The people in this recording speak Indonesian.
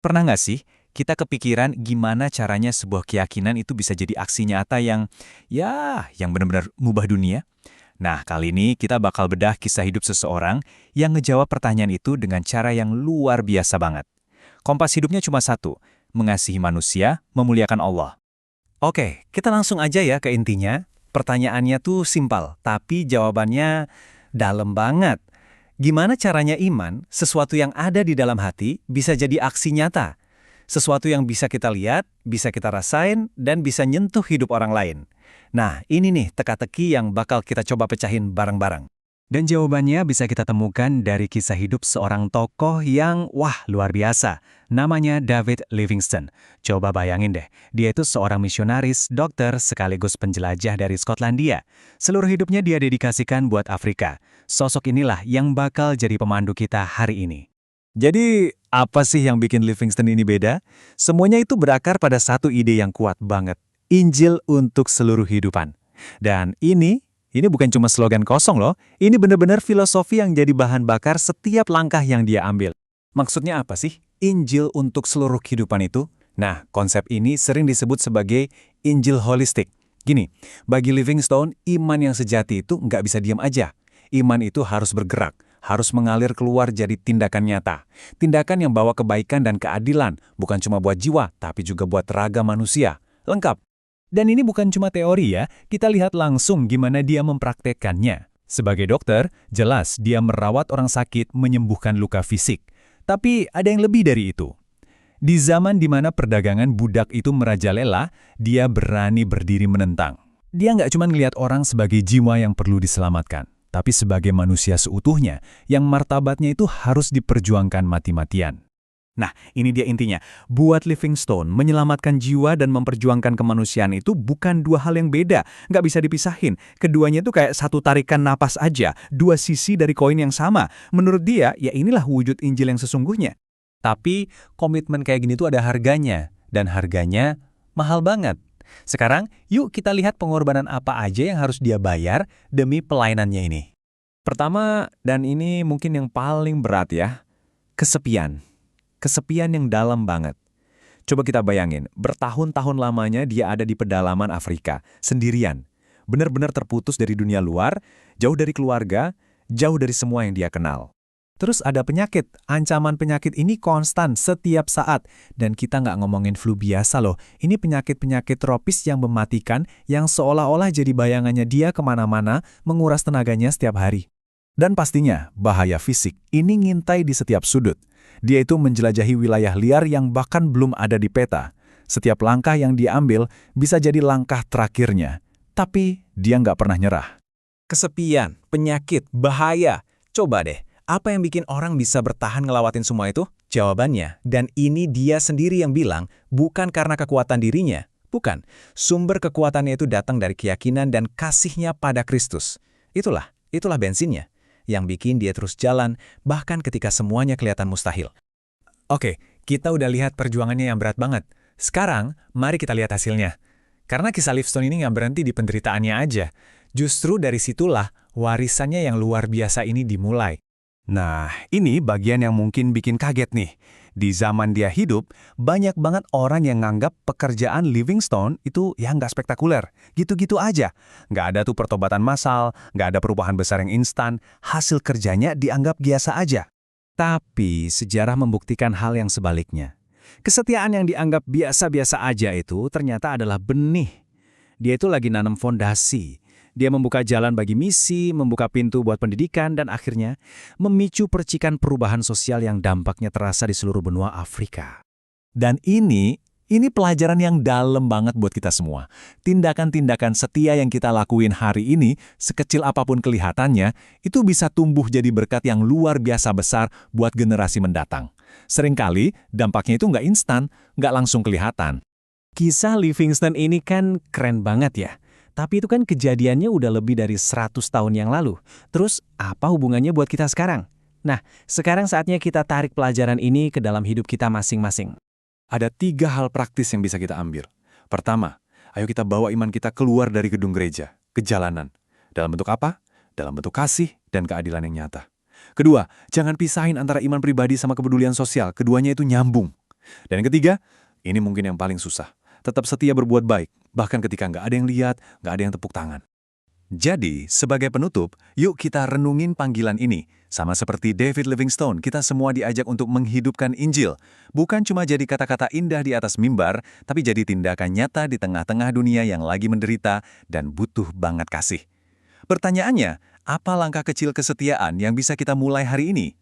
Pernah nggak sih kita kepikiran gimana caranya sebuah keyakinan itu bisa jadi aksi nyata yang benar-benar mengubah dunia? Nah, kali ini kita bakal bedah kisah hidup seseorang yang ngejawab pertanyaan itu dengan cara yang luar biasa banget. Kompas hidupnya cuma satu, mengasihi manusia, memuliakan Allah. Oke, kita langsung aja ya ke intinya. Pertanyaannya tuh simpel, tapi jawabannya dalam banget. Gimana caranya iman, sesuatu yang ada di dalam hati, bisa jadi aksi nyata? Sesuatu yang bisa kita lihat, bisa kita rasain, dan bisa nyentuh hidup orang lain. Nah, ini nih teka-teki yang bakal kita coba pecahin bareng-bareng. Dan jawabannya bisa kita temukan dari kisah hidup seorang tokoh yang, wah, luar biasa. Namanya David Livingstone. Coba bayangin deh, dia itu seorang misionaris, dokter, sekaligus penjelajah dari Skotlandia. Seluruh hidupnya dia dedikasikan buat Afrika. Sosok inilah yang bakal jadi pemandu kita hari ini. Jadi, apa sih yang bikin Livingstone ini beda? Semuanya itu berakar pada satu ide yang kuat banget. Injil untuk seluruh hidupan. Dan ini bukan cuma slogan kosong loh, ini benar-benar filosofi yang jadi bahan bakar setiap langkah yang dia ambil. Maksudnya apa sih? Injil untuk seluruh kehidupan itu? Nah, konsep ini sering disebut sebagai Injil holistik. Gini, bagi Livingstone, iman yang sejati itu nggak bisa diam aja. Iman itu harus bergerak, harus mengalir keluar jadi tindakan nyata. Tindakan yang bawa kebaikan dan keadilan, bukan cuma buat jiwa, tapi juga buat raga manusia. Lengkap. Dan ini bukan cuma teori ya, kita lihat langsung gimana dia mempraktekkannya. Sebagai dokter, jelas dia merawat orang sakit, menyembuhkan luka fisik. Tapi ada yang lebih dari itu. Di zaman di mana perdagangan budak itu merajalela, dia berani berdiri menentang. Dia nggak cuma ngelihat orang sebagai jiwa yang perlu diselamatkan, tapi sebagai manusia seutuhnya, yang martabatnya itu harus diperjuangkan mati-matian. Nah, ini dia intinya. Buat Livingstone, menyelamatkan jiwa dan memperjuangkan kemanusiaan itu bukan dua hal yang beda. Nggak bisa dipisahin. Keduanya itu kayak satu tarikan napas aja, dua sisi dari koin yang sama. Menurut dia, ya inilah wujud Injil yang sesungguhnya. Tapi, komitmen kayak gini tuh ada harganya. Dan harganya mahal banget. Sekarang, yuk kita lihat pengorbanan apa aja yang harus dia bayar demi pelayanannya ini. Pertama, dan ini mungkin yang paling berat ya, kesepian. Kesepian yang dalam banget. Coba kita bayangin, bertahun-tahun lamanya dia ada di pedalaman Afrika, sendirian. Benar-benar terputus dari dunia luar, jauh dari keluarga, jauh dari semua yang dia kenal. Terus ada penyakit, ancaman penyakit ini konstan setiap saat. Dan kita nggak ngomongin flu biasa loh, ini penyakit-penyakit tropis yang mematikan, yang seolah-olah jadi bayangannya dia kemana-mana, menguras tenaganya setiap hari. Dan pastinya, bahaya fisik, ini ngintai di setiap sudut. Dia itu menjelajahi wilayah liar yang bahkan belum ada di peta. Setiap langkah yang dia ambil bisa jadi langkah terakhirnya. Tapi dia nggak pernah nyerah. Kesepian, penyakit, bahaya. Coba deh, apa yang bikin orang bisa bertahan ngelawatin semua itu? Jawabannya, dan ini dia sendiri yang bilang, bukan karena kekuatan dirinya. Bukan, sumber kekuatannya itu datang dari keyakinan dan kasihnya pada Kristus. Itulah bensinnya yang bikin dia terus jalan, bahkan ketika semuanya kelihatan mustahil. Oke, kita udah lihat perjuangannya yang berat banget. Sekarang, mari kita lihat hasilnya. Karena kisah Livingstone ini nggak berhenti di penderitaannya aja. Justru dari situlah warisannya yang luar biasa ini dimulai. Nah, ini bagian yang mungkin bikin kaget nih. Di zaman dia hidup, banyak banget orang yang nganggap pekerjaan Livingstone itu ya nggak spektakuler. Gitu-gitu aja. Nggak ada tuh pertobatan massal, nggak ada perubahan besar yang instan, hasil kerjanya dianggap biasa aja. Tapi sejarah membuktikan hal yang sebaliknya. Kesetiaan yang dianggap biasa-biasa aja itu ternyata adalah benih. Dia itu lagi nanam fondasi. Dia membuka jalan bagi misi, membuka pintu buat pendidikan, dan akhirnya memicu percikan perubahan sosial yang dampaknya terasa di seluruh benua Afrika. Dan ini pelajaran yang dalam banget buat kita semua. Tindakan-tindakan setia yang kita lakuin hari ini, sekecil apapun kelihatannya, itu bisa tumbuh jadi berkat yang luar biasa besar buat generasi mendatang. Seringkali, dampaknya itu nggak instan, nggak langsung kelihatan. Kisah Livingstone ini kan keren banget ya. Tapi itu kan kejadiannya udah lebih dari 100 tahun yang lalu. Terus, apa hubungannya buat kita sekarang? Nah, sekarang saatnya kita tarik pelajaran ini ke dalam hidup kita masing-masing. Ada 3 hal praktis yang bisa kita ambil. Pertama, ayo kita bawa iman kita keluar dari gedung gereja, ke jalanan. Dalam bentuk apa? Dalam bentuk kasih dan keadilan yang nyata. Kedua, jangan pisahin antara iman pribadi sama kepedulian sosial. Keduanya itu nyambung. Dan yang ketiga, ini mungkin yang paling susah. Tetap setia berbuat baik, bahkan ketika nggak ada yang lihat, nggak ada yang tepuk tangan. Jadi, sebagai penutup, yuk kita renungin panggilan ini. Sama seperti David Livingstone, kita semua diajak untuk menghidupkan Injil. Bukan cuma jadi kata-kata indah di atas mimbar, tapi jadi tindakan nyata di tengah-tengah dunia yang lagi menderita dan butuh banget kasih. Pertanyaannya, apa langkah kecil kesetiaan yang bisa kita mulai hari ini?